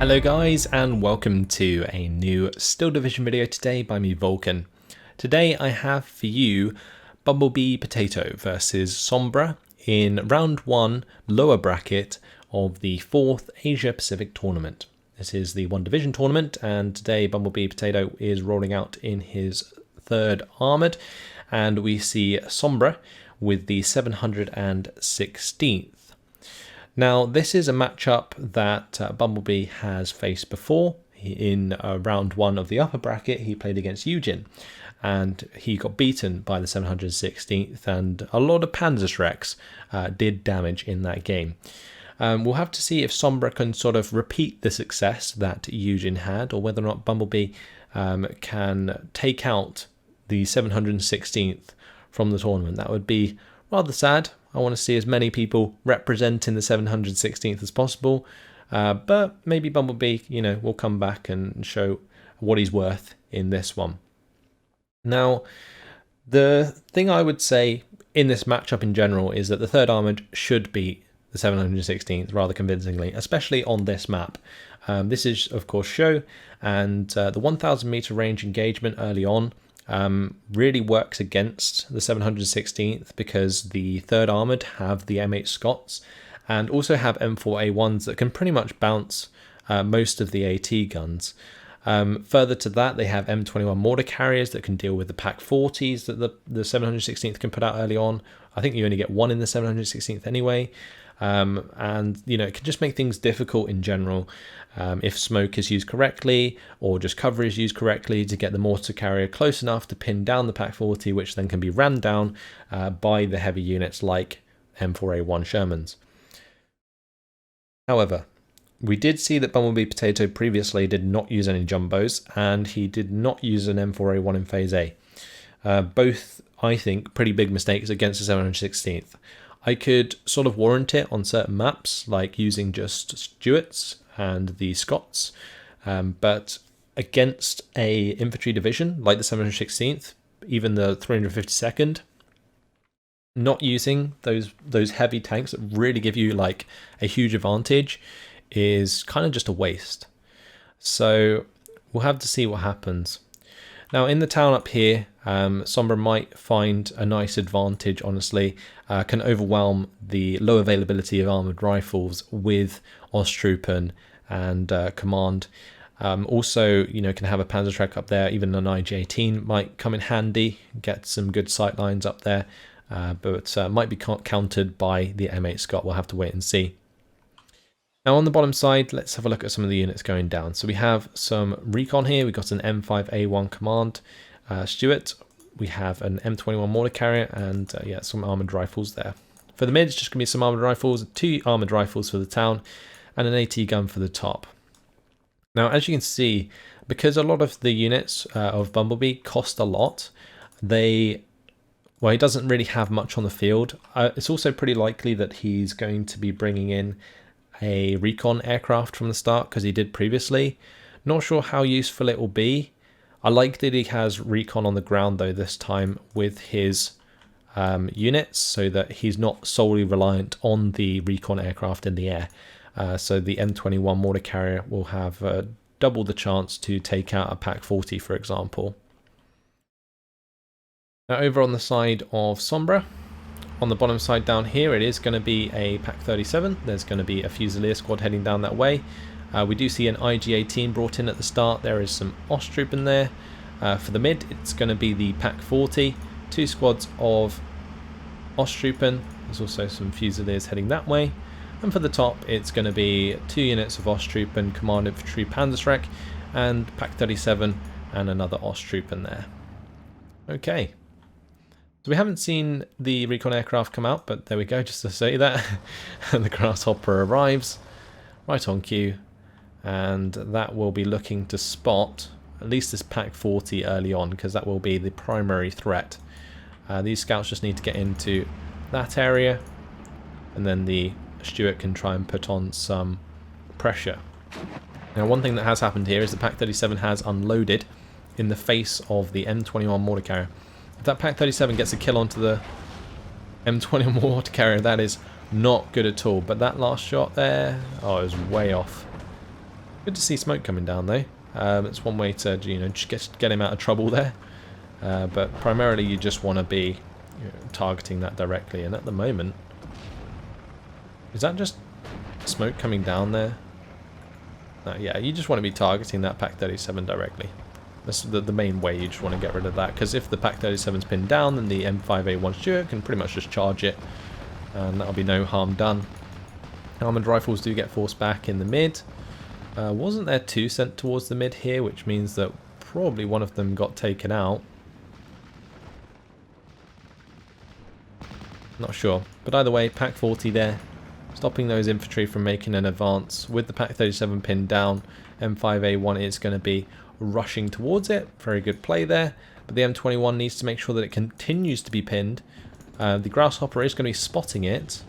Hello guys, and welcome to a new Still Division video today by me, Vulcan. Today I have for you Bumblebeepotato versus Sombra in round 1 lower bracket of the 4th Asia Pacific tournament. This is the 1 division tournament, and today Bumblebeepotato is rolling out in his 3rd armoured, and we see Sombra with the 716th. Now, this is a matchup that Bumblebee has faced before. In round 1 of the upper bracket, he played against Eugen, and he got beaten by the 716th, and a lot of Panzerschrecks did damage in that game. We'll have to see if Sombra can sort of repeat the success that Eugen had, or whether or not Bumblebee can take out the 716th from the tournament. That would be rather sad. I want to see as many people representing the 716th as possible, but maybe Bumblebee, will come back and show what he's worth in this one. Now, the thing I would say in this matchup in general is that the 3rd armoured should beat the 716th rather convincingly, especially on this map. This is, of course, Cheux, and the 1,000 meter range engagement early on really works against the 716th because the 3rd armoured have the M8 Scots and also have M4A1s that can pretty much bounce most of the AT guns. Further to that, they have M21 mortar carriers that can deal with the PaK-40s that the 716th can put out early on. I think you only get one in the 716th anyway. And it can just make things difficult in general if smoke is used correctly, or just cover is used correctly to get the mortar carrier close enough to pin down the PaK-40, which then can be rammed down by the heavy units like M4A1 Shermans. However, we did see that Bumblebeepotato previously did not use any jumbos, and he did not use an M4A1 in Phase A. Both, I think, pretty big mistakes against the 716th. I could sort of warrant it on certain maps, like using just Stuarts and the Scots, but against a infantry division like the 716th, even the 352nd, not using those heavy tanks that really give you like a huge advantage is kind of just a waste. So we'll have to see what happens. Now, in the town up here, Sombra might find a nice advantage, honestly. Can overwhelm the low availability of armoured rifles with Osttruppen and Command. Also, can have a Panzerschreck up there. Even an IG-18 might come in handy, get some good sight lines up there, but might be countered by the M8 Scott. We'll have to wait and see. Now on the bottom side, let's have a look at some of the units going down. So we have some recon here. We've got an M5A1 Command Stuart. We have an M21 mortar carrier and some armoured rifles there. For the mid, it's just going to be some armoured rifles, 2 armoured rifles for the town, and an AT gun for the top. Now, as you can see, because a lot of the units of Bumblebee cost a lot, he doesn't really have much on the field. It's also pretty likely that he's going to be bringing in a recon aircraft from the start, because he did previously. Not sure how useful it will be. I like that he has recon on the ground though this time with his units, so that he's not solely reliant on the recon aircraft in the air. So the M21 mortar carrier will have double the chance to take out a PaK-40, for example. Now over on the side of Sombra, on the bottom side down here, it is going to be a PaK-37. There's going to be a Fusilier squad heading down that way. We do see an IG-18 brought in at the start. There is some Osttruppen there. For the mid, it's going to be the PaK-40. 2 squads of Osttruppen. There's also some Fusiliers heading that way. And for the top, it's going to be 2 units of Osttruppen, Command Infantry Panzerschreck, and PaK-37 and another Osttruppen there. Okay. So we haven't seen the recon aircraft come out, but there we go, just to say that. And the Grasshopper arrives right on cue, and that will be looking to spot at least this PaK-40 early on, because that will be the primary threat. These scouts just need to get into that area, and then the Stuart can try and put on some pressure. Now, one thing that has happened here is the PaK-37 has unloaded in the face of the M21 mortar carrier. If that PaK-37 gets a kill onto the M21 mortar carrier, that is not good at all. But that last shot there, oh, it was way off. Good to see smoke coming down though. It's one way to, you know, just get him out of trouble there. But primarily you just want to be, you know, targeting that directly. And at the moment, is that just smoke coming down there? No, yeah, you just want to be targeting that Pak-37 directly. That's the main way. You just want to get rid of that, because if the Pak-37's pinned down, then the M5A1 Cheux can pretty much just charge it, and that'll be no harm done. Armoured rifles do get forced back in the mid. Wasn't there two sent towards the mid here, which means that probably one of them got taken out. Not sure, but either way, Pak-40 there, stopping those infantry from making an advance. With the Pak-37 pinned down, M5A1 is going to be rushing towards it. Very good play there, but the M21 needs to make sure that it continues to be pinned. The Grasshopper is going to be spotting it,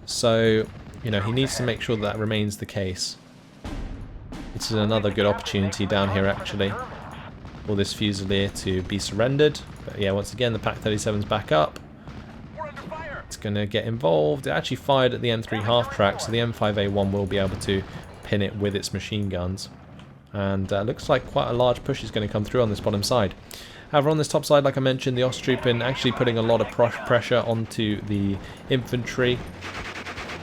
so you know he needs to make sure that remains the case. This is another good opportunity down here actually for this Fusilier to be surrendered. But yeah, once again the Pak-37's back up. It's going to get involved. It actually fired at the M3 half-track, so the M5A1 will be able to pin it with its machine guns. And looks like quite a large push is going to come through on this bottom side. However, on this top side, like I mentioned, the Osttroopen actually putting a lot of pressure onto the infantry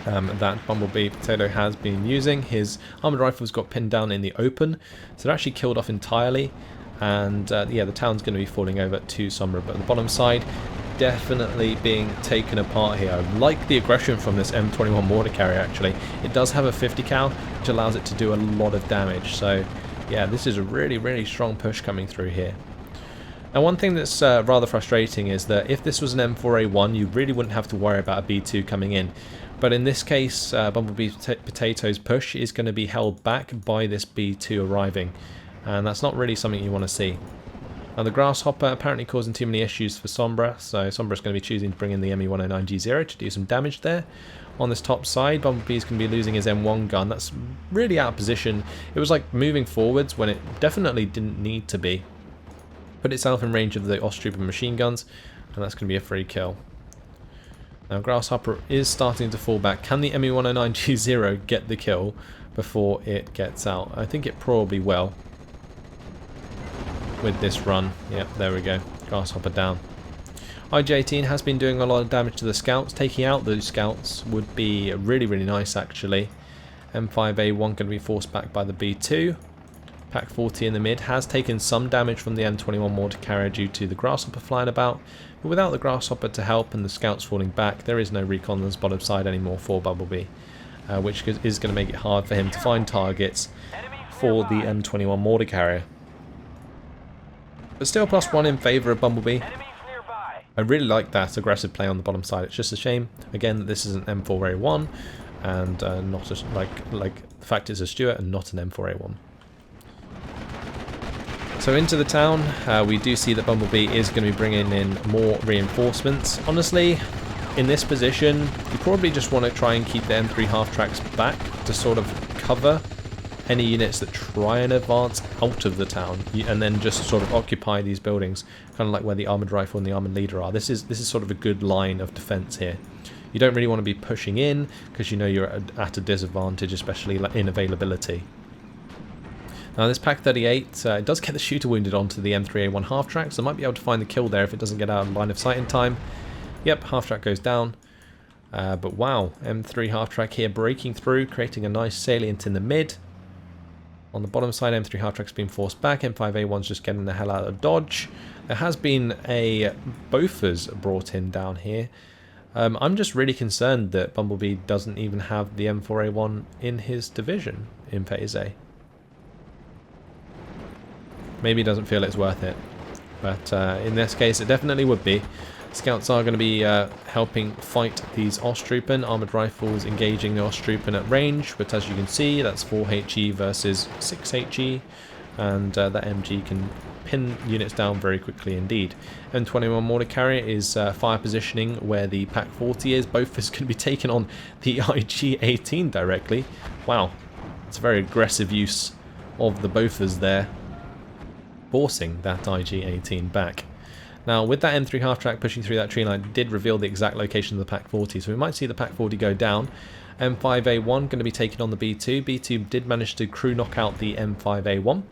that Bumblebeepotato has been using. His armoured rifles got pinned down in the open, so they're actually killed off entirely. And yeah, the town's going to be falling over to Sombra, but the bottom side definitely being taken apart here. I like the aggression from this M21 mortar carrier actually. It does have a 50 cal, which allows it to do a lot of damage. So yeah, this is a really strong push coming through here. Now one thing that's rather frustrating is that if this was an M4A1, you really wouldn't have to worry about a B2 coming in. But in this case, Bumblebeepotato's push is going to be held back by this B2 arriving. And that's not really something you want to see. Now the Grasshopper apparently causing too many issues for Sombra, so Sombra's going to be choosing to bring in the ME109G0 to do some damage there. On this top side, Bumblebee's going to be losing his M1 gun. That's really out of position. It was like moving forwards when it definitely didn't need to be. Put itself in range of the Osttrooper machine guns, and that's going to be a free kill. Now Grasshopper is starting to fall back. Can the ME109G0 get the kill before it gets out? I think it probably will. With this run. Yep, there we go. Grasshopper down. IG-18 has been doing a lot of damage to the scouts. Taking out those scouts would be really nice actually. M5A1 going to be forced back by the B2. Pak-40 in the mid has taken some damage from the M21 mortar carrier due to the Grasshopper flying about. But without the Grasshopper to help and the scouts falling back, there is no recon on the bottom side anymore for Bumblebee. Which is going to make it hard for him to find targets for the M21 mortar carrier. But still +1 in favour of Bumblebee. I really like that aggressive play on the bottom side. It's just a shame, again, that this is an M4A1 and not a, like the fact it's a Stuart and not an M4A1. So into the town, we do see that Bumblebee is going to be bringing in more reinforcements. Honestly, in this position, you probably just want to try and keep the M3 half-tracks back to sort of cover any units that try and advance out of the town, and then just sort of occupy these buildings, kind of like where the armoured rifle and the armoured leader are. This is sort of a good line of defence here. You don't really want to be pushing in, because you know you're at a disadvantage, especially in availability. Now this Pak-38, it does get the shooter wounded onto the M3A1 half-track, so I might be able to find the kill there if it doesn't get out of line of sight in time. Yep, half-track goes down. But wow, M3 half-track here breaking through, creating a nice salient in the mid. On the bottom side, M3 half-track's been forced back, M5A1's just getting the hell out of dodge. There has been a Bofors brought in down here. I'm just really concerned that Bumblebee doesn't even have the M4A1 in his division in Phase A. Maybe he doesn't feel it's worth it, but in this case it definitely would be. Scouts are going to be helping fight these Osttroopen. Armoured rifles engaging the Osttroopen at range, but as you can see, that's 4HE versus 6HE, and that MG can pin units down very quickly indeed. M21 mortar carrier is fire positioning where the Pak-40 is. Both is going to be taken on the IG-18 directly. Wow, it's a very aggressive use of the Bofors there, forcing that IG-18 back. Now, with that M3 half-track pushing through that tree line, it did reveal the exact location of the Pack 40, so we might see the Pack 40 go down. M5A1 going to be taking on the B2. B2 did manage to crew knock out the M5A1.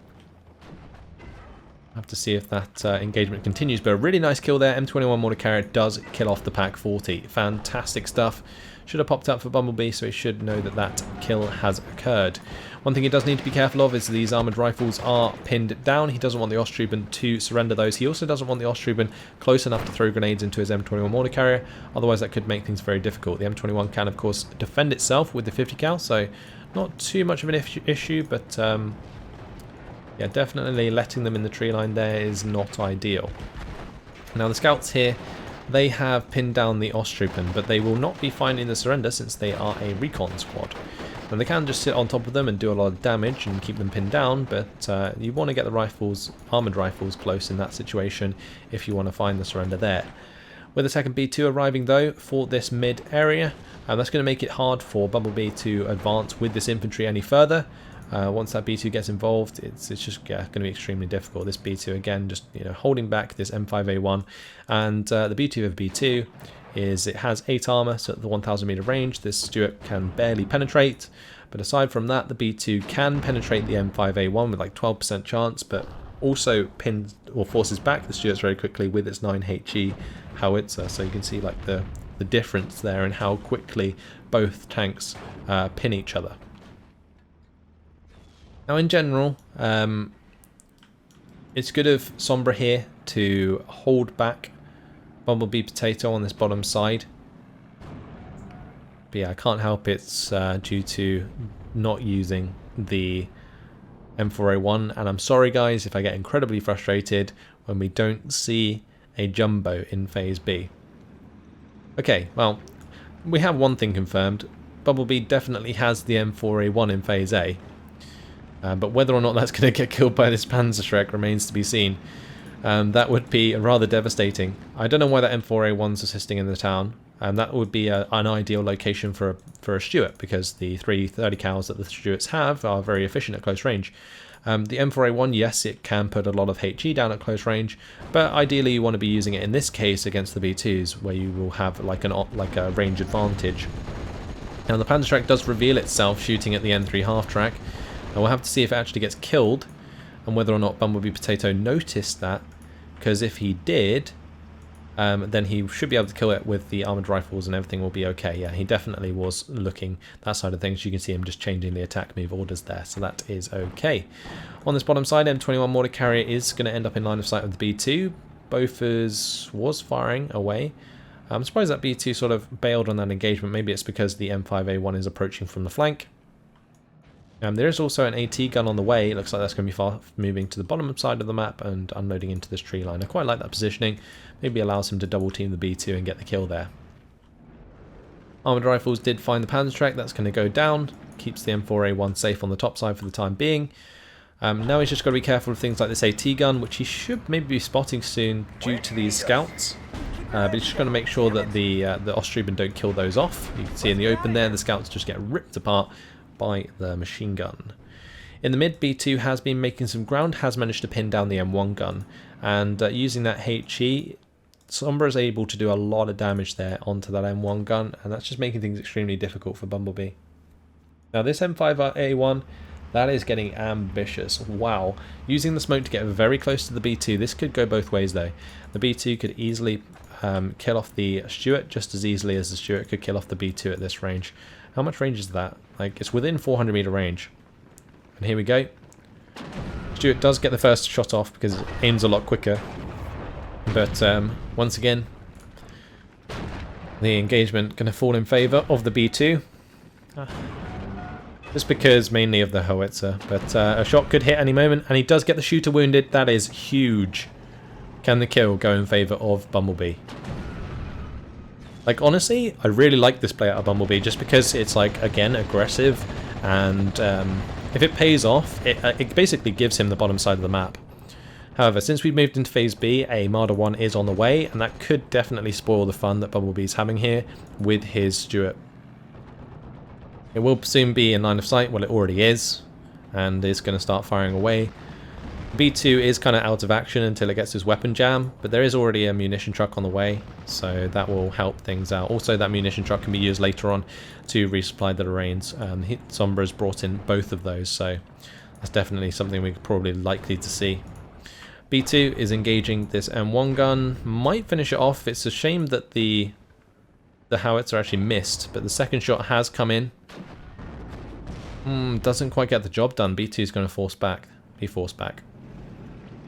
Have to see if that engagement continues, but a really nice kill there. M21 mortar carrier does kill off the Pack 40. Fantastic stuff. Should have popped up for Bumblebee, so he should know that that kill has occurred. One thing he does need to be careful of is these armoured rifles are pinned down. He doesn't want the Osttrooper to surrender those. He also doesn't want the Osttrooper close enough to throw grenades into his M21 mortar carrier, otherwise that could make things very difficult. The M21 can, of course, defend itself with the 50 cal, so not too much of an issue, but yeah, definitely letting them in the tree line there is not ideal. Now the scouts here, they have pinned down the Osttrooper, but they will not be finding the surrender since they are a recon squad. Now they can just sit on top of them and do a lot of damage and keep them pinned down, but you want to get the rifles, armoured rifles, close in that situation if you want to find the surrender there. With the second B2 arriving though for this mid area, that's going to make it hard for Bumblebee to advance with this infantry any further. Once that B2 gets involved, it's just going to be extremely difficult. This B2 again, just holding back this M5A1, and the beauty of B2 is it has 8 armor, so at the 1,000 meter range, this Stuart can barely penetrate. But aside from that, the B2 can penetrate the M5A1 with like 12% chance, but also pins or forces back the Stuarts very quickly with its 9HE howitzer. So you can see like the difference there in how quickly both tanks pin each other. Now in general, it's good of Sombra here to hold back Bumblebeepotato on this bottom side. But yeah, I can't help it's due to not using the M4A1, and I'm sorry guys if I get incredibly frustrated when we don't see a jumbo in Phase B. Okay, well, we have one thing confirmed. Bumblebee definitely has the M4A1 in Phase A. But whether or not that's going to get killed by this Panzerschreck remains to be seen. That would be rather devastating. I don't know why that M4A1's assisting in the town. That would be an ideal location for a Stuart, because the 330 cals that the Stuarts have are very efficient at close range. The M4A1, yes, it can put a lot of HE down at close range, but ideally you want to be using it in this case against the B2s, where you will have like a range advantage. Now the Panzerschreck does reveal itself shooting at the M3 half-track. And we'll have to see if it actually gets killed and whether or not Bumblebeepotato noticed that, because if he did, then he should be able to kill it with the armoured rifles and everything will be okay. Yeah, he definitely was looking that side of things. You can see him just changing the attack move orders there, so that is okay. On this bottom side, M21 mortar carrier is going to end up in line of sight with the B2. Bofors was firing away. I'm surprised that B2 sort of bailed on that engagement. Maybe it's because the M5A1 is approaching from the flank. There is also an AT gun on the way. It looks like that's going to be fast moving to the bottom side of the map and unloading into this tree line. I quite like that positioning. Maybe allows him to double team the B2 and get the kill there. Armoured rifles did find the Panzerschreck. That's going to go down. Keeps the M4A1 safe on the top side for the time being. Now he's just got to be careful of things like this AT gun, which he should maybe be spotting soon due to these scouts. But he's just going to make sure that the Osttrooper don't kill those off. You can see in the open there, the scouts just get ripped apart by the machine gun. In the mid, B2 has been making some ground, has managed to pin down the M1 gun, and using that HE, Sombra is able to do a lot of damage there onto that M1 gun, and that's just making things extremely difficult for Bumblebee. Now this M5A1, that is getting ambitious. Wow. Using the smoke to get very close to the B2, this could go both ways though. The B2 could easily kill off the Stuart just as easily as the Stuart could kill off the B2 at this range. How much range is that? Like, it's within 400 meter range. And here we go. Stuart does get the first shot off because it aims a lot quicker. But once again, the engagement going to fall in favour of the B2. Just because mainly of the howitzer. But a shot could hit any moment, and he does get the shooter wounded. That is huge. Can the kill go in favour of Bumblebee? Like, honestly, I really like this play out of Bumblebee just because it's, like, again, aggressive, and if it pays off, it basically gives him the bottom side of the map. However, since we've moved into Phase B, a Marder 1 is on the way, and that could definitely spoil the fun that Bumblebee's having here with his Stuart. It will soon be in line of sight, well it already is, and is going to start firing away. B2 is kind of out of action until it gets his weapon jam, but there is already a munition truck on the way, so that will help things out. Also, that munition truck can be used later on to resupply the Lorraines. Sombra's brought in both of those, so that's definitely something we're probably likely to see. B2 is engaging this M1 gun, might finish it off. It's a shame that the howitzer actually missed, but the second shot has come in. Doesn't quite get the job done. B2 is going to be forced back.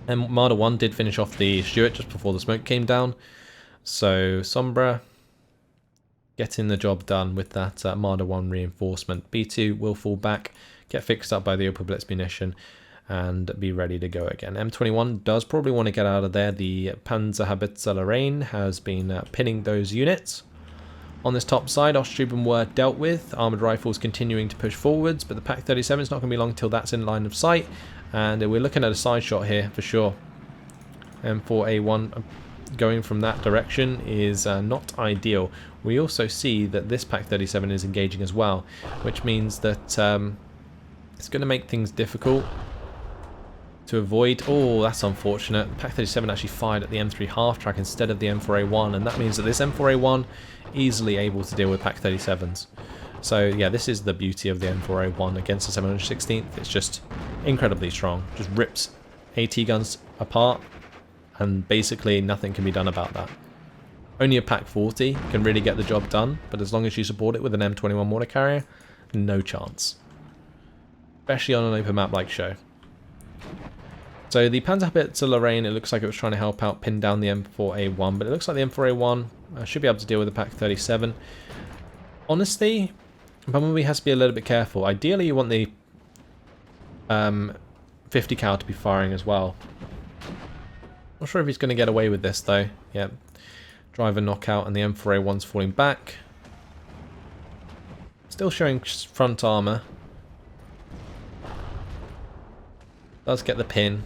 And Marder 1 did finish off the Stuart just before the smoke came down. So Sombra getting the job done with that Marder 1 reinforcement. B2 will fall back, get fixed up by the Opel Blitz munition, and be ready to go again. M21 does probably want to get out of there. The Panzerhaubitze Lorraine has been pinning those units. On this top side, Osttroopen were dealt with. Armoured rifles continuing to push forwards, but the Pak-37 is not going to be long till that's in line of sight. And we're looking at a side shot here for sure. M4A1 going from that direction is not ideal. We also see that this Pak-37 is engaging as well, which means that it's going to make things difficult to avoid. Oh, that's unfortunate. The Pak-37 actually fired at the M3 half-track instead of the M4A1, and that means that this M4A1 easily able to deal with Pak-37s. So yeah, this is the beauty of the M4A1 against the 716th. It's just incredibly strong. Just rips AT guns apart, and basically nothing can be done about that. Only a Pak-40 can really get the job done, but as long as you support it with an M21 mortar carrier, no chance. Especially on an open map like Cheux. So the Panzerhaubitze Lorraine, it looks like it was trying to help out pin down the M4A1, but it looks like the M4A1 should be able to deal with the Pak-37. Honestly, Bumblebee has to be a little bit careful. Ideally, you want the 50 cal to be firing as well. Not sure if he's going to get away with this though. Yeah, driver knockout and the M4A1's falling back. Still showing front armor. Does get the pin.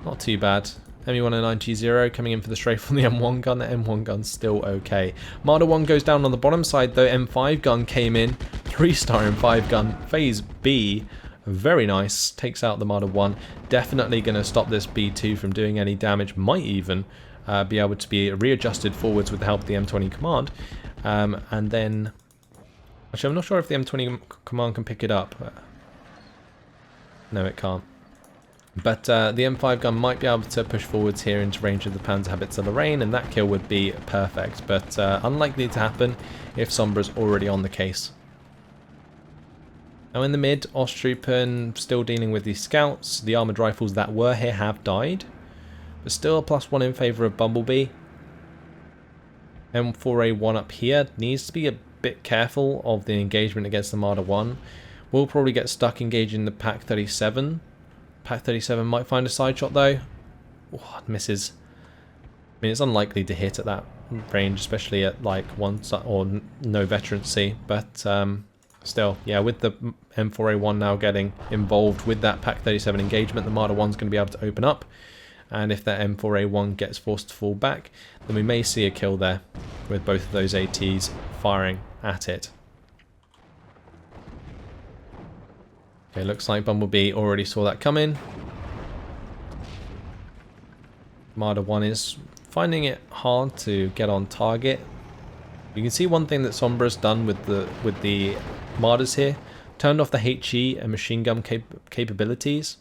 Not too bad. ME109G0 coming in for the strafe from the M1 gun. The M1 gun's still okay. Marder 1 goes down on the bottom side though. M5 gun came in. 3-star M5 gun. Phase B. Very nice. Takes out the Marder 1. Definitely going to stop this B2 from doing any damage. Might even be able to be readjusted forwards with the help of the M20 command. And then... Actually, I'm not sure if the M20 command can pick it up. No, it can't. But the M5 gun might be able to push forwards here into range of the Panzerhaubitze Lorraine, and that kill would be perfect, but unlikely to happen if Sombra's already on the case. Now in the mid, Osttroopen still dealing with these scouts. The armoured rifles that were here have died, but still a +1 in favour of Bumblebee. M4A1 up here needs to be a bit careful of the engagement against the Marder 1. We'll probably get stuck engaging the Pak-37. Pak-37 might find a side shot though. Oh, it misses. I mean, it's unlikely to hit at that range, especially at like one or no veterancy. But still, yeah, with the M4A1 now getting involved with that Pak-37 engagement, the Marder 1's going to be able to open up. And if that M4A1 gets forced to fall back, then we may see a kill there with both of those ATs firing at it. Okay, looks like Bumblebee already saw that coming. Marder 1 is finding it hard to get on target. You can see one thing that Sombra's done with the Marders here. Turned off the HE and machine gun capabilities.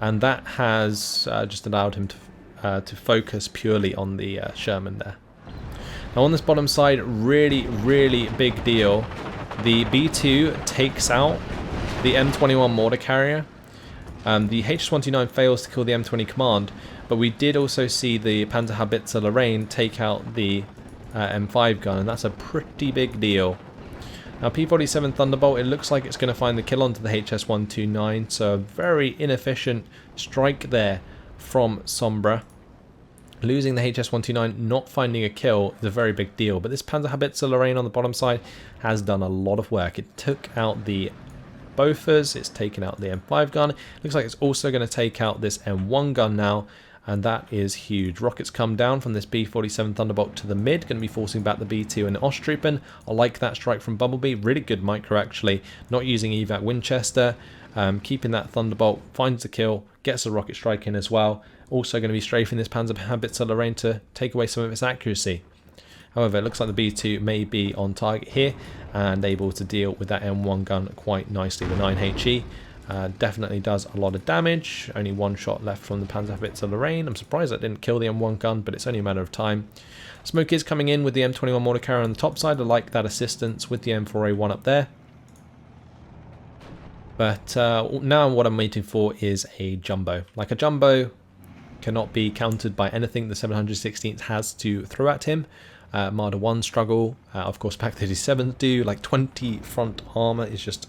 And that has just allowed him to focus purely on the Sherman there. Now on this bottom side, really, really big deal. The B2 takes out the M21 mortar carrier. The HS-129 fails to kill the M20 command, but we did also see the Panzerhaubitze Lorraine take out the M5 gun, and that's a pretty big deal. Now P-47 Thunderbolt, it looks like it's going to find the kill onto the HS-129, so a very inefficient strike there from Sombra. Losing the HS-129, not finding a kill is a very big deal, but this Panzerhaubitze Lorraine on the bottom side has done a lot of work. It took out the Bofors, it's taken out the M5 gun. Looks like it's also going to take out this M1 gun now, and that is huge. Rockets come down from this B-47 Thunderbolt to the mid, going to be forcing back the B-2 and the Osttroopen. I like that strike from Bumblebee, really good micro actually, not using evac Winchester, keeping that Thunderbolt, finds the kill, gets a rocket strike in as well. Also going to be strafing this Panzerhaubitze Lorraine to take away some of its accuracy. However, it looks like the B2 may be on target here and able to deal with that M1 gun quite nicely. The 9HE definitely does a lot of damage. Only one shot left from the Panzerhaubitze Lorraine. I'm surprised that didn't kill the M1 gun, but it's only a matter of time. Smoke is coming in with the M21 mortar carrier on the top side. I like that assistance with the M4A1 up there. But now what I'm waiting for is a jumbo. Like a jumbo cannot be countered by anything the 716th has to throw at him. Marder 1 struggle, of course Pack 37s do, like 20 front armor is just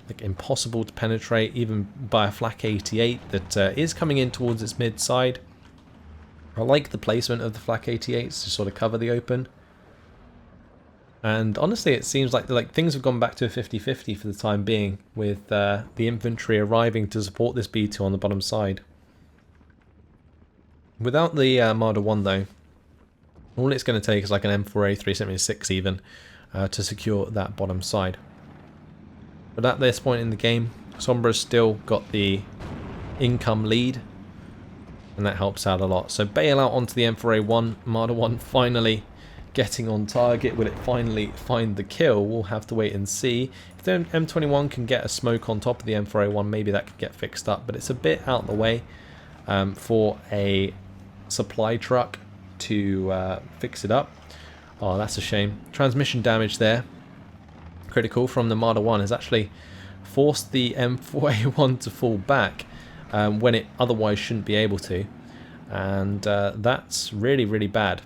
like impossible to penetrate even by a Flak 88 that is coming in towards its mid side. I like the placement of the Flak 88s to sort of cover the open. And honestly it seems like things have gone back to a 50-50 for the time being, with the infantry arriving to support this B2 on the bottom side. Without the Marder 1 though, all it's going to take is like an M4A 376 even to secure that bottom side. But at this point in the game, Sombra's still got the income lead, and that helps out a lot. So bail out onto the M4A1, Marder 1 finally getting on target. Will it finally find the kill? We'll have to wait and see. If the M21 can get a smoke on top of the M4A1, maybe that could get fixed up, but it's a bit out the way for a supply truck to fix it up. Oh, that's a shame. Transmission damage there, critical from the Marder 1, has actually forced the M4A1 to fall back when it otherwise shouldn't be able to, and that's really, really bad,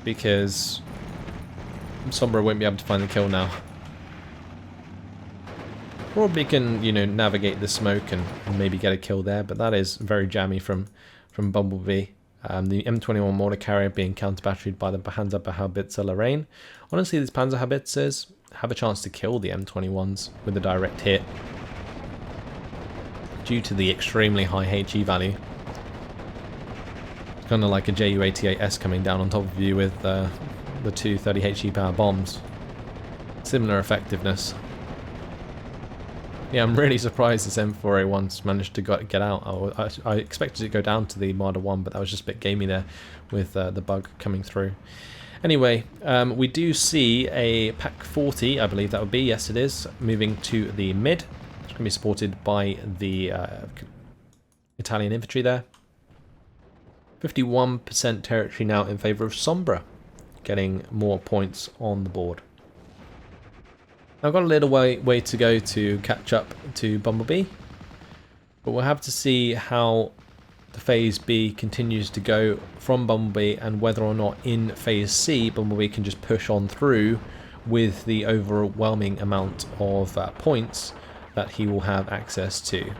because Sombra won't be able to find the kill now. Probably can, you know, navigate the smoke and maybe get a kill there, but that is very jammy from Bumblebee. The M21 mortar carrier being counter-batteried by the Panzerhaubitze Lorraine. Honestly, these Panzerhaubitzes have a chance to kill the M21s with a direct hit due to the extremely high HE value. It's kind of like a Ju-88S coming down on top of you with the two 30 HE power bombs. Similar effectiveness. Yeah, I'm really surprised this M4A1's managed to get out. I expected it to go down to the Marder 1, but that was just a bit gamey there with the bug coming through. Anyway, we do see a Pack 40, I believe that would be, yes it is, moving to the mid. It's going to be supported by the Italian infantry there. 51% territory now in favour of Sombra, getting more points on the board. I've got a little way to go to catch up to Bumblebee, but we'll have to see how the Phase B continues to go from Bumblebee, and whether or not in Phase C Bumblebee can just push on through with the overwhelming amount of points that he will have access to.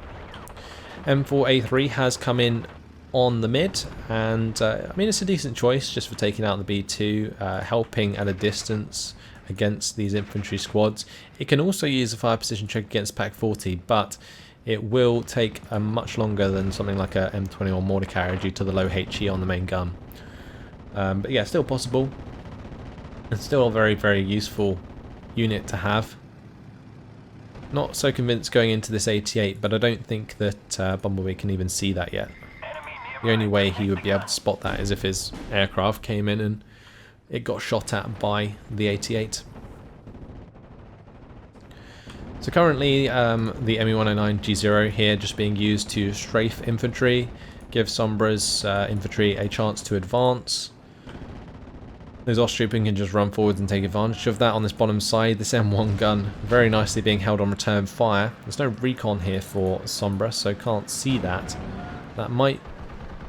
M4A3 has come in on the mid, and I mean, it's a decent choice just for taking out the B2, helping at a distance against these infantry squads. It can also use a fire position check against Pack 40, but it will take much longer than something like a M21 mortar carrier due to the low HE on the main gun. But yeah, still possible. It's still a very, very useful unit to have. Not so convinced going into this 88, but I don't think that Bumblebee can even see that yet. The only way he would be able to spot that is if his aircraft came in and it got shot at by the 88. So currently the ME109G0 here just being used to strafe infantry, give Sombra's infantry a chance to advance. Those Osttroopen can just run forwards and take advantage of that on this bottom side. This M1 gun very nicely being held on return fire. There's no recon here for Sombra, so can't see that. That might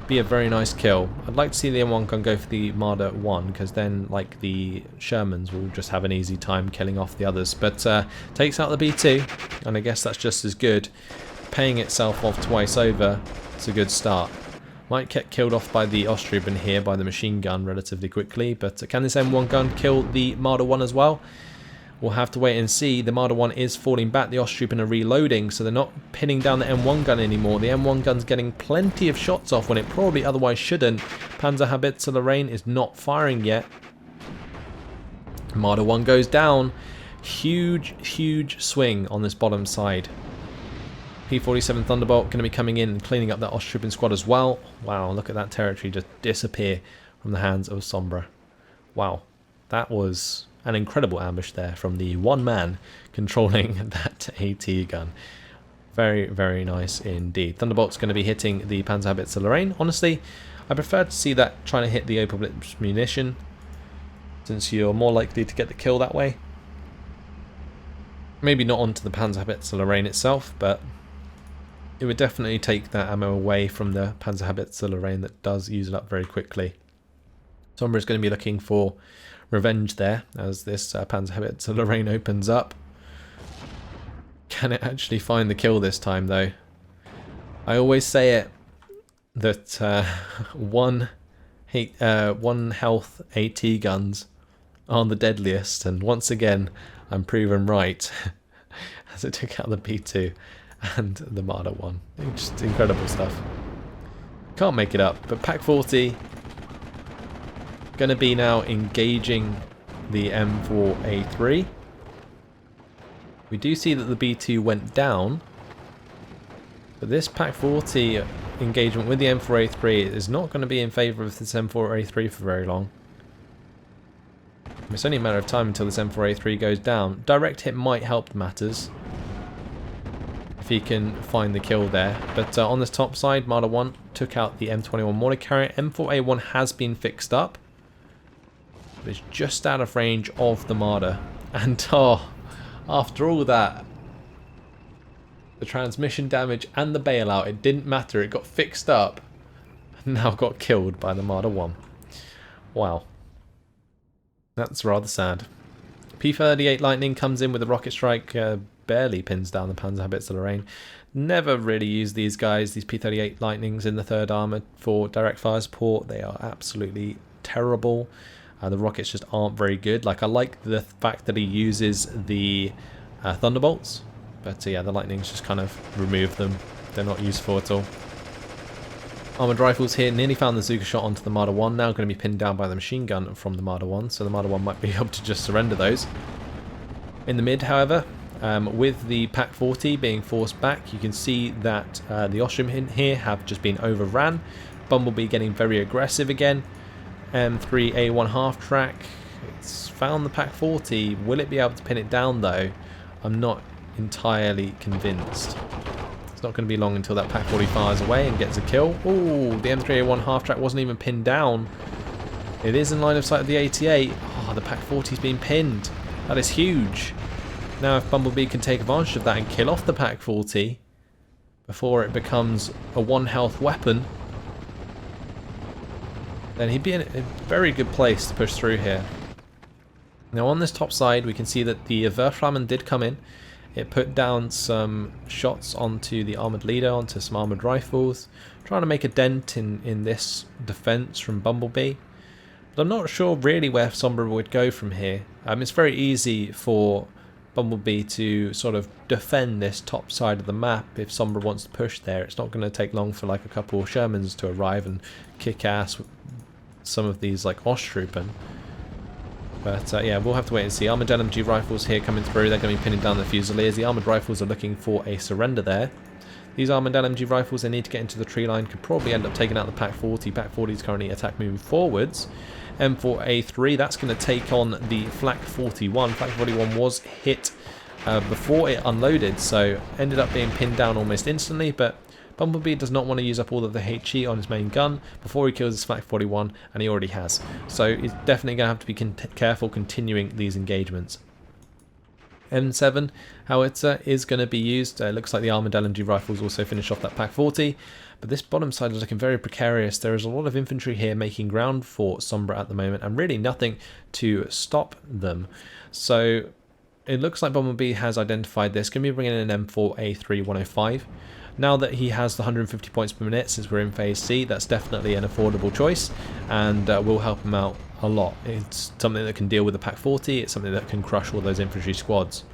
be a very nice kill. I'd like to see the M1 gun go for the Marder 1, because then like the Shermans will just have an easy time killing off the others. But takes out the B2, and I guess that's just as good. Paying itself off twice over, it's a good start. Might get killed off by the Osttroopen here by the machine gun relatively quickly, but can this M1 gun kill the Marder 1 as well? We'll have to wait and see. The Marder 1 is falling back. The Osttroopers are reloading, so they're not pinning down the M1 gun anymore. The M1 gun's getting plenty of shots off when it probably otherwise shouldn't. PanzerHabitzer is not firing yet. Marder 1 goes down. Huge swing on this bottom side. P-47 Thunderbolt going to be coming in and cleaning up that Osttrooping squad as well. Wow, look at that territory just disappear from the hands of Sombra. Wow, that was an incredible ambush there from the one man controlling that AT gun. Very nice indeed. Thunderbolt's going to be hitting the PanzerHabitzer. Honestly, I prefer to see that trying to hit the Opal Blitz munition, since you're more likely to get the kill that way. Maybe not onto the PanzerHabitzer itself, but it would definitely take that ammo away from the PanzerHabitzer that does use it up very quickly. Sombra is going to be looking for revenge there as this PanzerHabitzer opens up. Can it actually find the kill this time though? I always say it that one health AT guns are the deadliest, and once again I'm proven right as it took out the P2 and the Marder 1. Just incredible stuff. Can't make it up, but Pack 40 going to be now engaging the M4A3. We do see that the B2 went down, but this Pack 40 engagement with the M4A3 is not going to be in favour of this M4A3 for very long. It's only a matter of time until this M4A3 goes down. Direct hit might help matters if he can find the kill there. But on this top side, Marder 1 took out the M21 mortar carrier. M4A1 has been fixed up, but it's just out of range of the Marder. And after all that, the transmission damage and the bailout, it didn't matter. It got fixed up and now got killed by the Marder 1. Wow. That's rather sad. P-38 Lightning comes in with a rocket strike, barely pins down the PanzerHabitzer. Never really use these guys, these P-38 Lightnings in the 3rd Armour for direct fire support. They are absolutely terrible. The rockets just aren't very good. Like, I like the fact that he uses the Thunderbolts, but yeah, the Lightnings just kind of remove them. They're not useful at all. Armoured rifles here, nearly found the Zuka shot onto the Marder 1, now going to be pinned down by the machine gun from the Marder 1, so the Marder 1 might be able to just surrender those. In the mid, however, with the Pack 40 being forced back, you can see that the Ostrom here have just been overran. Bumblebee getting very aggressive again. M3A1 half track, it's found the Pack 40. Will it be able to pin it down though? I'm not entirely convinced. It's not going to be long until that Pack 40 fires away and gets a kill. Oh, the M3A1 half track wasn't even pinned down. It is in line of sight of the AT8. Oh, the Pack 40's been pinned. That is huge. Now if Bumblebee can take advantage of that and kill off the Pack 40 before it becomes a 1 health weapon, then he'd be in a very good place to push through here. Now on this top side we can see that the Verflammen did come in. It put down some shots onto the armoured leader, onto some armoured rifles, trying to make a dent in this defence from Bumblebee. But I'm not sure really where Sombra would go from here. It's very easy for Bumblebee to sort of defend this top side of the map if Sombra wants to push there. It's not going to take long for like a couple of Shermans to arrive and kick ass with some of these like Osttroopern. But yeah, we'll have to wait and see. Armoured LMG rifles here coming through. They're going to be pinning down the Fusiliers. The armoured rifles are looking for a surrender there. These armoured LMG rifles, they need to get into the tree line. Could probably end up taking out the Pack 40. Pack 40 is currently attack moving forwards. M4A3, that's going to take on the Flak 41. Flak 41 was hit before it unloaded, so ended up being pinned down almost instantly, but Bumblebee does not want to use up all of the HE on his main gun before he kills his Flak 41, and he already has. So he's definitely going to have to be careful continuing these engagements. M7 howitzer is going to be used. Looks like the armoured LMG rifles also finish off that Pack 40, but this bottom side is looking very precarious. There is a lot of infantry here making ground for Sombra at the moment, and really nothing to stop them. So it looks like Bumblebee has identified this. Going to be bringing in an M4A3 105. Now that he has the 150 points per minute since we're in phase C, that's definitely an affordable choice, and will help him out a lot. It's something that can deal with the Pack 40, it's something that can crush all those infantry squads.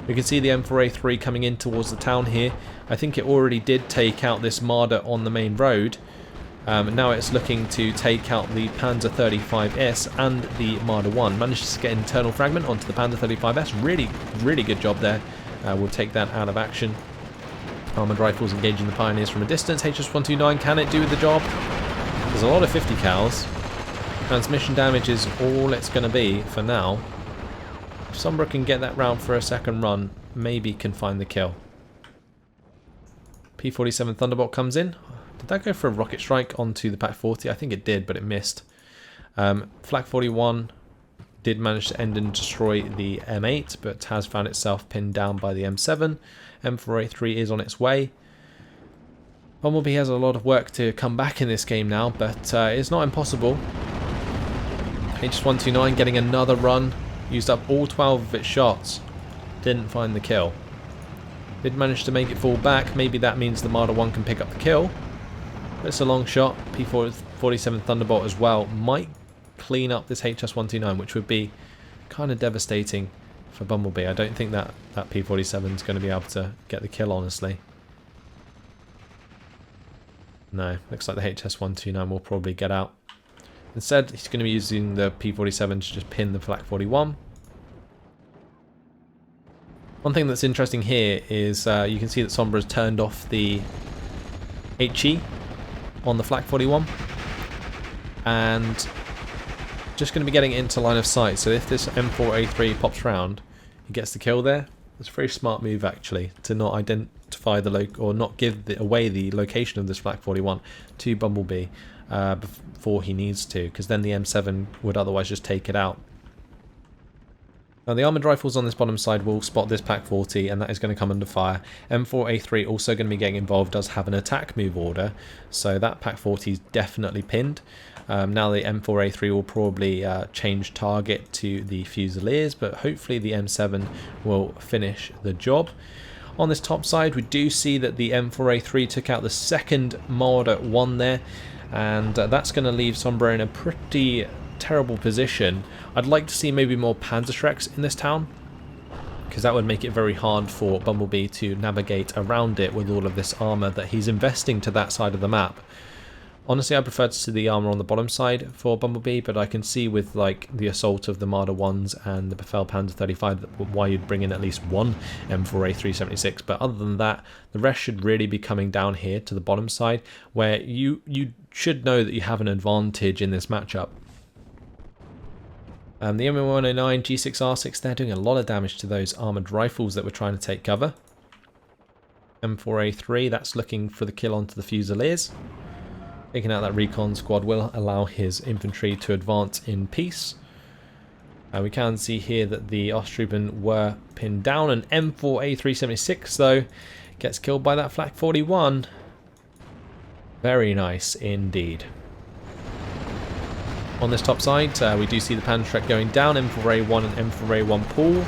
We can see the M4A3 coming in towards the town here. I think it already did take out this Marder on the main road. Now it's looking to take out the Panzer 35S and the Marder 1. Managed to get an internal fragment onto the Panzer 35S. Really good job there. We'll take that out of action. Armoured rifles engaging the Pioneers from a distance. HS-129, can it do the job? There's a lot of 50 cals. Transmission damage is all it's going to be for now. If Sombra can get that round for a second run, maybe can find the kill. P-47 Thunderbolt comes in. Did that go for a rocket strike onto the Pack 40? I think it did, but it missed. Flak 41 did manage to end and destroy the M8, but has found itself pinned down by the M7. M4A3 is on its way. Bumblebee has a lot of work to come back in this game now, but it's not impossible. HS-129 getting another run. Used up all 12 of its shots. Didn't find the kill. Did manage to make it fall back. Maybe that means the Marder 1 can pick up the kill. But it's a long shot. P-47 Thunderbolt as well might clean up this HS-129, which would be kind of devastating for Bumblebee. I don't think that P-47 is going to be able to get the kill, honestly. No, looks like the HS-129 will probably get out. Instead, he's going to be using the P-47 to just pin the Flak 41. One thing that's interesting here is you can see that Sombra's turned off the HE on the Flak 41. And just going to be getting into line of sight. So if this M4A3 pops round, he gets the kill there. It's a very smart move, actually, to not identify the or not give away the location of this Flak 41 to Bumblebee before he needs to, because then the M7 would otherwise just take it out. Now the armoured rifles on this bottom side will spot this Pack 40, and that is going to come under fire. M4A3 also going to be getting involved, does have an attack move order, so that Pack 40 is definitely pinned. Now the M4A3 will probably change target to the Fusiliers, but hopefully the M7 will finish the job. On this top side, we do see that the M4A3 took out the second Marder 1 there, and that's going to leave Sombra in a pretty terrible position. I'd like to see maybe more Panzerschrecks in this town, because that would make it very hard for Bumblebee to navigate around it with all of this armour that he's investing to that side of the map. Honestly, I prefer to see the armour on the bottom side for Bumblebee, but I can see with like the assault of the Marder 1s and the Befehl Panzer 35 why you'd bring in at least one M4A376. But other than that, the rest should really be coming down here to the bottom side, where you should know that you have an advantage in this matchup. The M109 G6R6, they're doing a lot of damage to those armoured rifles that we're trying to take cover. M4A3, that's looking for the kill onto the Fusiliers. Taking out that recon squad will allow his infantry to advance in peace. We can see here that the Osttruppen were pinned down. An M4A376 though gets killed by that Flak 41. Very nice indeed. On this top side, we do see the Panzerschreck going down. M4A1 and M4A1 pool.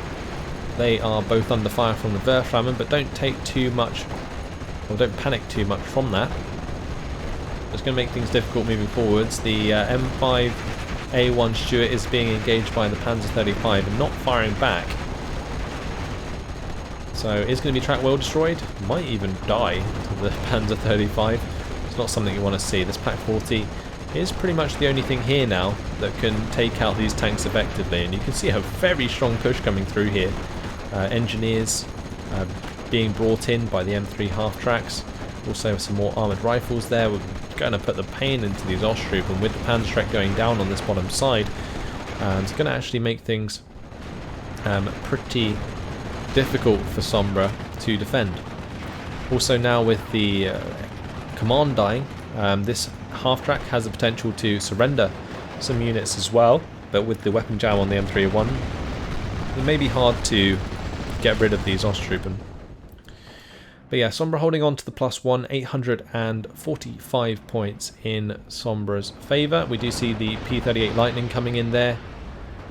They are both under fire from the Werframmen, but don't take too much, or don't panic too much from that. It's going to make things difficult moving forwards. The M5A1 Cheux is being engaged by the Panzer 35 and not firing back. So it's going to be track well destroyed. Might even die to the Panzer 35. It's not something you want to see. This Pack 40 is pretty much the only thing here now that can take out these tanks effectively. And you can see a very strong push coming through here. Engineers being brought in by the M3 half-tracks. Also some more armoured rifles there. We're going to put the pain into these Osttruppen with the Panzerschreck going down on this bottom side. It's going to actually make things pretty difficult for Sombra to defend. Also now with the command dying, this half-track has the potential to surrender some units as well, but with the weapon jam on the M301, it may be hard to get rid of these Osttruppen. But yeah, Sombra holding on to the +1, 845 points in Sombra's favour. We do see the P38 Lightning coming in there.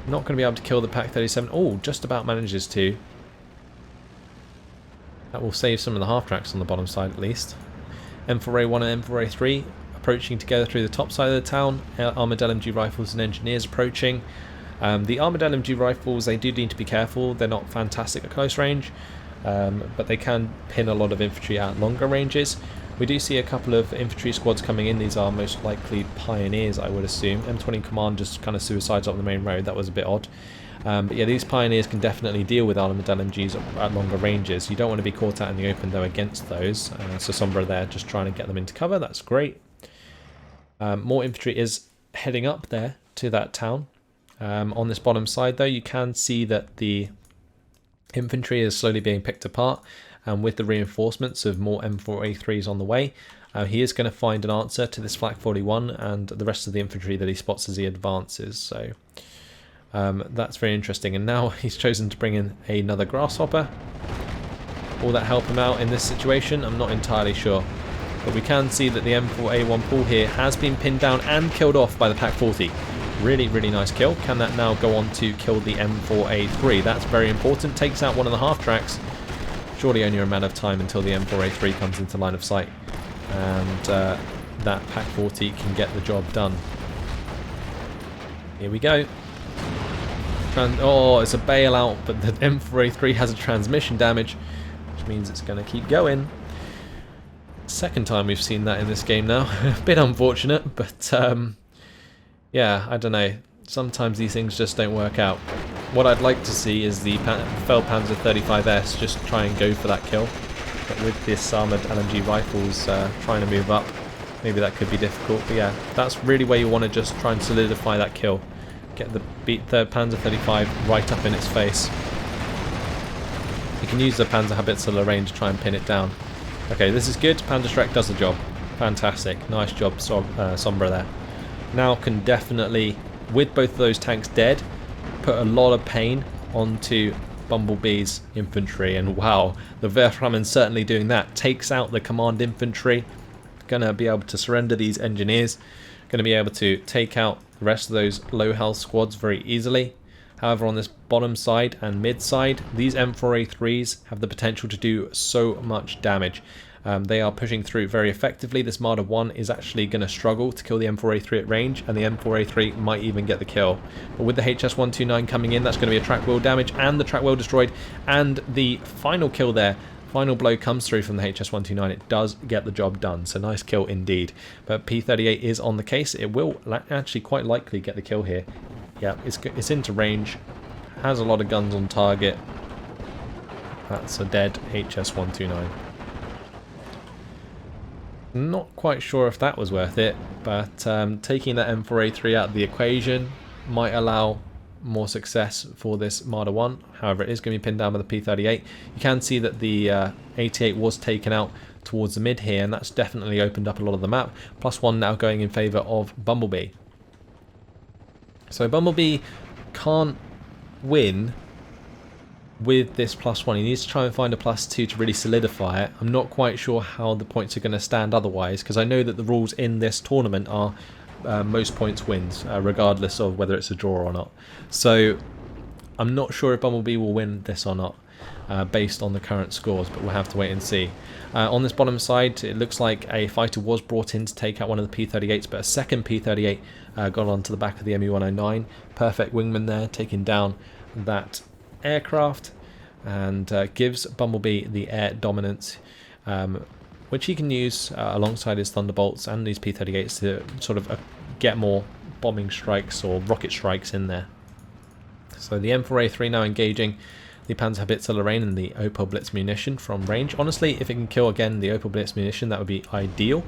Not going to be able to kill the Pack 37. Oh, just about manages to. That will save some of the half-tracks on the bottom side at least. M4A1 and M4A3 approaching together through the top side of the town. Armoured LMG rifles and engineers approaching. The armoured LMG rifles, they do need to be careful. They're not fantastic at close range, but they can pin a lot of infantry at longer ranges. We do see a couple of infantry squads coming in. These are most likely pioneers, I would assume. M20 Command just kind of suicides up the main road. That was a bit odd. But yeah, these pioneers can definitely deal with armoured LMGs at longer ranges. You don't want to be caught out in the open though against those. So Sombra there just trying to get them into cover. That's great. More infantry is heading up there to that town. On this bottom side though, you can see that the infantry is slowly being picked apart, and with the reinforcements of more M4A3s on the way, he is going to find an answer to this Flak 41 and the rest of the infantry that he spots as he advances. So that's very interesting, and now he's chosen to bring in another grasshopper. Will that help him out in this situation? I'm not entirely sure, but we can see that the M4A1 pool here has been pinned down and killed off by the Pak 40. Really, really nice kill. Can that now go on to kill the M4A3? That's very important. Takes out one of the half-tracks. Surely only a matter of time until the M4A3 comes into line of sight, and that Pak 40 can get the job done. Here we go. Oh, it's a bailout, but the M4A3 has a transmission damage, which means it's going to keep going. Second time we've seen that in this game now. A bit unfortunate, but yeah, I don't know. Sometimes these things just don't work out. What I'd like to see is the Feldpanzer 35S just try and go for that kill. But with this armoured LMG rifles trying to move up, maybe that could be difficult. But yeah, that's really where you want to just try and solidify that kill. Get the Panzer 35 right up in its face. You can use the Panzerhaubitze Lorraine to try and pin it down. Okay, this is good. Panzerschreck does the job. Fantastic. Nice job, Sombra there. Now can definitely, with both of those tanks dead, put a lot of pain onto Bumblebee's infantry, and wow, the Wehrflammen certainly doing that. Takes out the command infantry, gonna be able to surrender these engineers, gonna be able to take out the rest of those low health squads very easily. However, on this bottom side and mid side, these M4A3s have the potential to do so much damage. They are pushing through very effectively. This Marder 1 is actually going to struggle to kill the M4A3 at range, and the M4A3 might even get the kill. But with the HS-129 coming in, that's going to be a track wheel damage and the track wheel destroyed, and the final kill there, final blow comes through from the HS-129. It does get the job done, so nice kill indeed. But P-38 is on the case. It will actually quite likely get the kill here. Yeah, it's into range, has a lot of guns on target. That's a dead HS-129. Not quite sure if that was worth it, but taking that M4A3 out of the equation might allow more success for this Marder 1. However, it is going to be pinned down by the P-38. You can see that the 88 was taken out towards the mid here, and that's definitely opened up a lot of the map. +1 now going in favour of Bumblebee. So Bumblebee can't win with this +1. He needs to try and find a +2 to really solidify it. I'm not quite sure how the points are going to stand otherwise, because I know that the rules in this tournament are most points wins, regardless of whether it's a draw or not. So I'm not sure if Bumblebee will win this or not, based on the current scores, but we'll have to wait and see. On this bottom side, it looks like a fighter was brought in to take out one of the P-38s, but a second P-38 got onto the back of the ME-109. Perfect wingman there, taking down that aircraft, and gives Bumblebee the air dominance, which he can use alongside his Thunderbolts and these P-38s to sort of get more bombing strikes or rocket strikes in there. So the M4A3 now engaging the Panzerhaubitze Lorraine and the Opel Blitz munition from range. Honestly, if it can kill again the Opel Blitz munition, that would be ideal.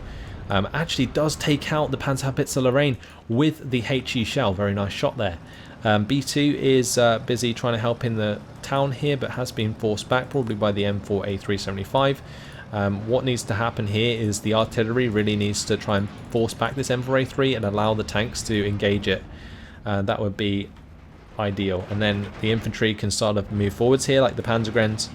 Actually does take out the Panzerhaubitze Lorraine with the HE shell. Very nice shot there. B2 is busy trying to help in the town here, but has been forced back probably by the M4A375. What needs to happen here is the artillery really needs to try and force back this M4A3 and allow the tanks to engage it. That would be ideal, and then the infantry can start to move forwards here, like the Panzergrens,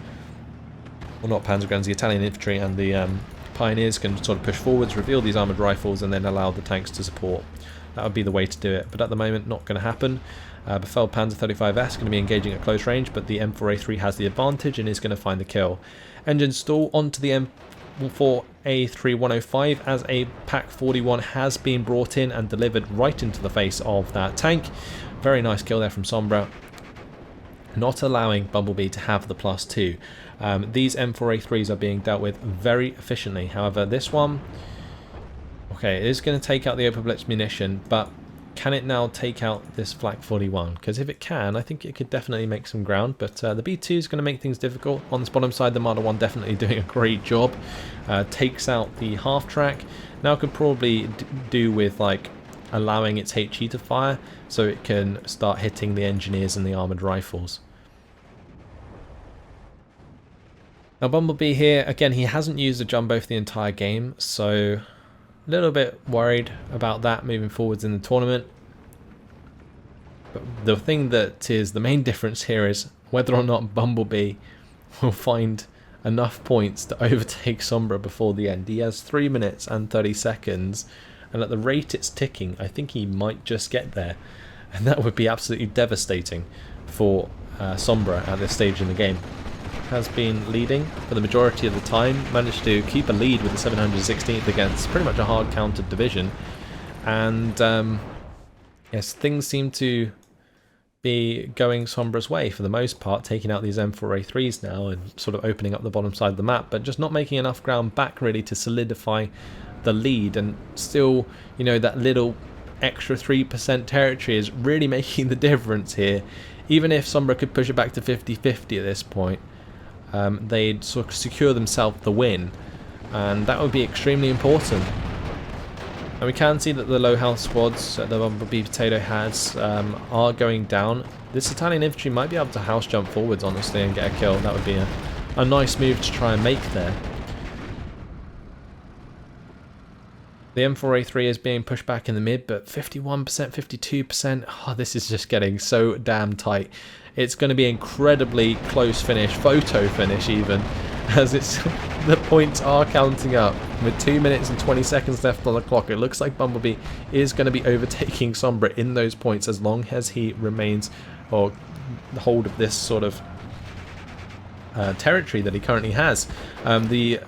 well, not Panzergrens, the Italian infantry and the Pioneers can sort of push forwards, reveal these armoured rifles, and then allow the tanks to support. That would be the way to do it, but at the moment not going to happen. Befell Panzer 35S going to be engaging at close range, but the M4A3 has the advantage and is going to find the kill. Engine stall onto the M4A3 as a Pak 41 has been brought in and delivered right into the face of that tank. Very nice kill there from Sombra, not allowing Bumblebee to have the +2. These M4A3s are being dealt with very efficiently. However, this one, okay, it is going to take out the Open Blitz munition, but can it now take out this Flak 41? Because if it can, I think it could definitely make some ground, but the B2 is going to make things difficult. On this bottom side, the Marder 1 definitely doing a great job. Takes out the half-track. Now could probably do with like allowing its HE to fire so it can start hitting the engineers and the armoured rifles. Now Bumblebee here, again, he hasn't used a jumbo for the entire game, so a little bit worried about that moving forwards in the tournament. But the thing that is the main difference here is whether or not Bumblebee will find enough points to overtake Sombra before the end. He has 3 minutes and 30 seconds, and at the rate it's ticking, I think he might just get there. And that would be absolutely devastating for Sombra at this stage in the game. Has been leading for the majority of the time, managed to keep a lead with the 716th against pretty much a hard countered division, and yes, things seem to be going Sombra's way for the most part, taking out these M4A3s now and sort of opening up the bottom side of the map, but just not making enough ground back really to solidify the lead. And still, you know, that little extra 3% territory is really making the difference here. Even if Sombra could push it back to 50-50 at this point, they'd sort of secure themselves the win, and that would be extremely important. And we can see that the low health squads that the Bumblebeepotato has are going down. This Italian infantry might be able to house jump forwards, honestly, and get a kill. That would be a nice move to try and make there. The M4A3 is being pushed back in the mid, but 51%, 52%, oh, this is just getting so damn tight. It's going to be incredibly close finish, photo finish even, as it's the points are counting up with 2 minutes and 20 seconds left on the clock. It looks like Bumblebee is going to be overtaking Sombra in those points as long as he remains or the hold of this sort of territory that he currently has. The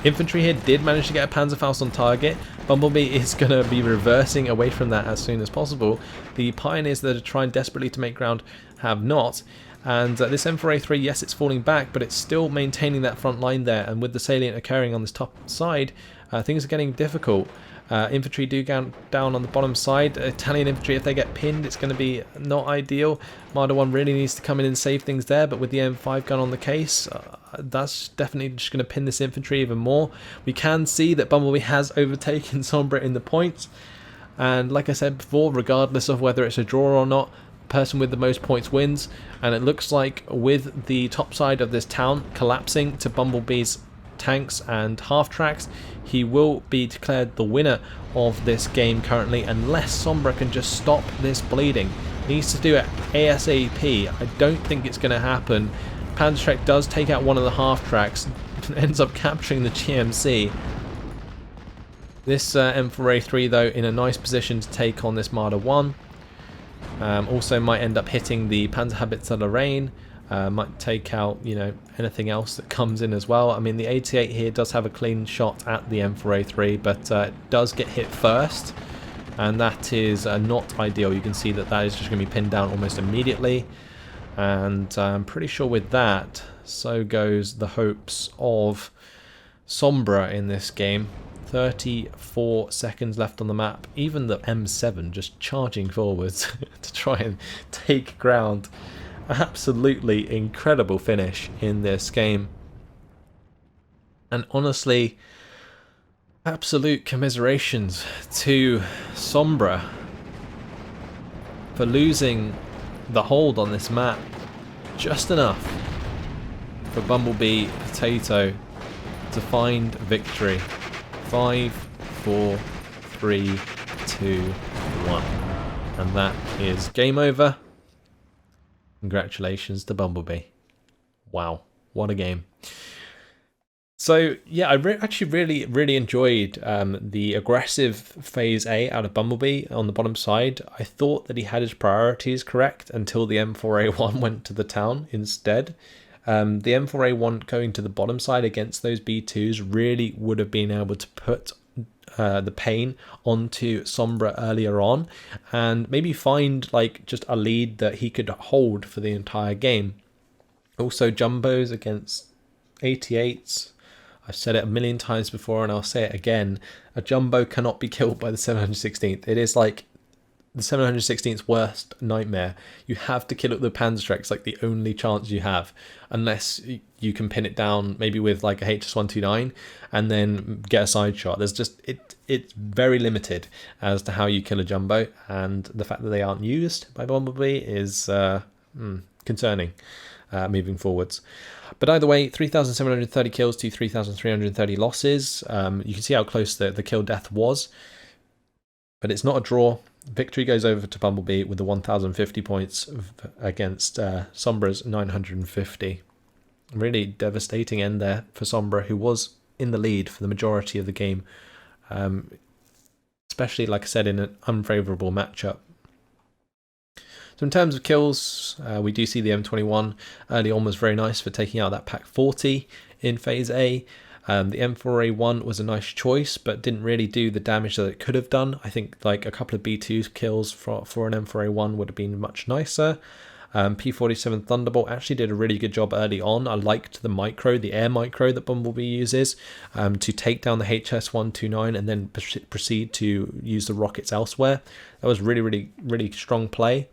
infantry here did manage to get a Panzerfaust on target. Bumblebee is going to be reversing away from that as soon as possible. The Pioneers that are trying desperately to make ground have not. And this M4A3, yes, it's falling back, but it's still maintaining that front line there. And with the salient occurring on this top side, things are getting difficult. Infantry do go down on the bottom side. Italian infantry, if they get pinned, it's going to be not ideal. Marder 1 really needs to come in and save things there, but with the M5 gun on the case, that's definitely just going to pin this infantry even more. We can see that Bumblebee has overtaken Sombra in the points, and like I said before, regardless of whether it's a draw or not, the person with the most points wins. And it looks like with the top side of this town collapsing to Bumblebee's tanks and half tracks, he will be declared the winner of this game currently, unless Sombra can just stop this bleeding. He needs to do it ASAP. I don't think it's going to happen. Panzerschreck does take out one of the half tracks, ends up capturing the GMC. This M4A3 though in a nice position to take on this Marder 1. Also might end up hitting the Panzerhaubitze Lorraine. Might take out, you know, anything else that comes in as well. I mean, the 88 here does have a clean shot at the M4A3, but it does get hit first, and that is not ideal. You can see that that is just going to be pinned down almost immediately, and I'm pretty sure with that, so goes the hopes of Sombra in this game. 34 seconds left on the map. Even the M7 just charging forwards to try and take ground. Absolutely incredible finish in this game, and honestly, absolute commiserations to Sombra for losing the hold on this map just enough for Bumblebee Potato to find victory. 5, 4, 3, 2, 1, and that is game over. Congratulations to Bumblebee. Wow, what a game. So yeah, I actually really enjoyed the aggressive phase A out of Bumblebee on the bottom side. I thought that he had his priorities correct until the M4A1 went to the town instead. The M4A1 going to the bottom side against those B2s really would have been able to put the pain onto Sombra earlier on and maybe find like just a lead that he could hold for the entire game. Also jumbos against 88s. I've said it a million times before and I'll say it again. A jumbo cannot be killed by the 716th. It is like the 716th's worst nightmare. You have to kill it with the Panzerschreck. It's like the only chance you have, unless you can pin it down maybe with like a HS129 and then get a side shot. There's just it's very limited as to how you kill a jumbo, and the fact that they aren't used by Bumblebee is concerning moving forwards. But either way, 3,730 kills to 3,330 losses. You can see how close the kill death was, but it's not a draw. Victory goes over to Bumblebee with the 1,050 points against Sombra's 950. Really devastating end there for Sombra, who was in the lead for the majority of the game, especially, like I said, in an unfavourable matchup. So in terms of kills, we do see the M21 early on was very nice for taking out that Pack 40 in Phase A. The M4A1 was a nice choice, but didn't really do the damage that it could have done. I think like a couple of B2 kills for an M4A1 would have been much nicer. P47 Thunderbolt actually did a really good job early on. I liked the air micro that Bumblebee uses to take down the HS129 and then proceed to use the rockets elsewhere. That was really strong play.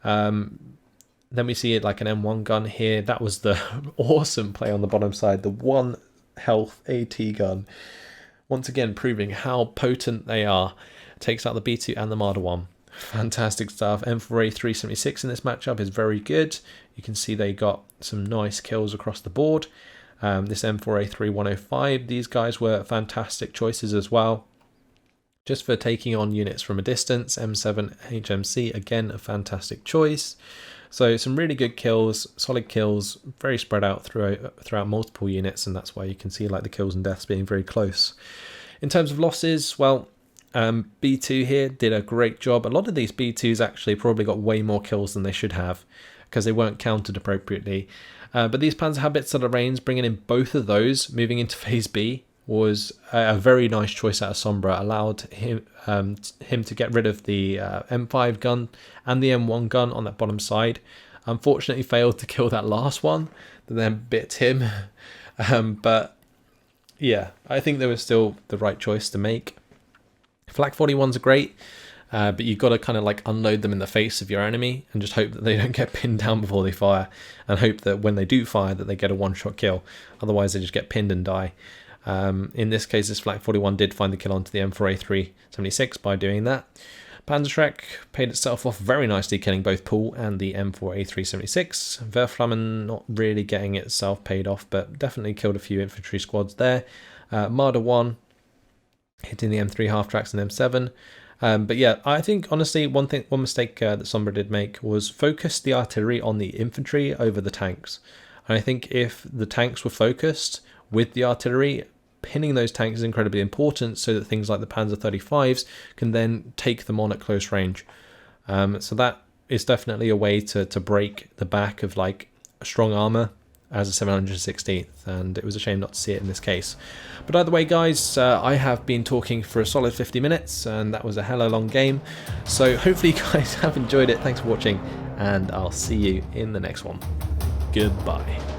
Then we see it like an M1 gun here. That was the awesome play on the bottom side. The 1 health AT gun. Once again, proving how potent they are. Takes out the B2 and the Marder 1. Fantastic stuff. M4A376 in this matchup is very good. You can see they got some nice kills across the board. This M4A3105, these guys were fantastic choices as well, just for taking on units from a distance. M7 HMC, again, a fantastic choice. So some really good kills, solid kills, very spread out throughout multiple units, and that's why you can see like the kills and deaths being very close. In terms of losses, well, B2 here did a great job. A lot of these B2s actually probably got way more kills than they should have because they weren't counted appropriately. But these Panzer Habits at the Reigns, bringing in both of those, moving into Phase B, was a very nice choice out of Sombra. Allowed him to get rid of the M5 gun and the M1 gun on that bottom side. Unfortunately failed to kill that last one that then bit him. But yeah, I think they were still the right choice to make. Flak 41s are great, but you've got to kind of like unload them in the face of your enemy and just hope that they don't get pinned down before they fire, and hope that when they do fire that they get a one-shot kill. Otherwise they just get pinned and die. In this case, this Flak 41 did find the kill onto the M4A376 by doing that. Panzerschreck paid itself off very nicely, killing both Pool and the M4A376. Verflammen not really getting itself paid off, but definitely killed a few infantry squads there. Marder 1 hitting the M3 half-tracks and M7. But yeah, I think honestly one mistake that Sombra did make was focus the artillery on the infantry over the tanks. And I think if the tanks were focused with the artillery, pinning those tanks is incredibly important so that things like the Panzer 35s can then take them on at close range. So that is definitely a way to break the back of like strong armor as a 716th, and it was a shame not to see it in this case. But either way, guys, I have been talking for a solid 50 minutes, and that was a hella long game. So hopefully you guys have enjoyed it. Thanks for watching, and I'll see you in the next one. Goodbye.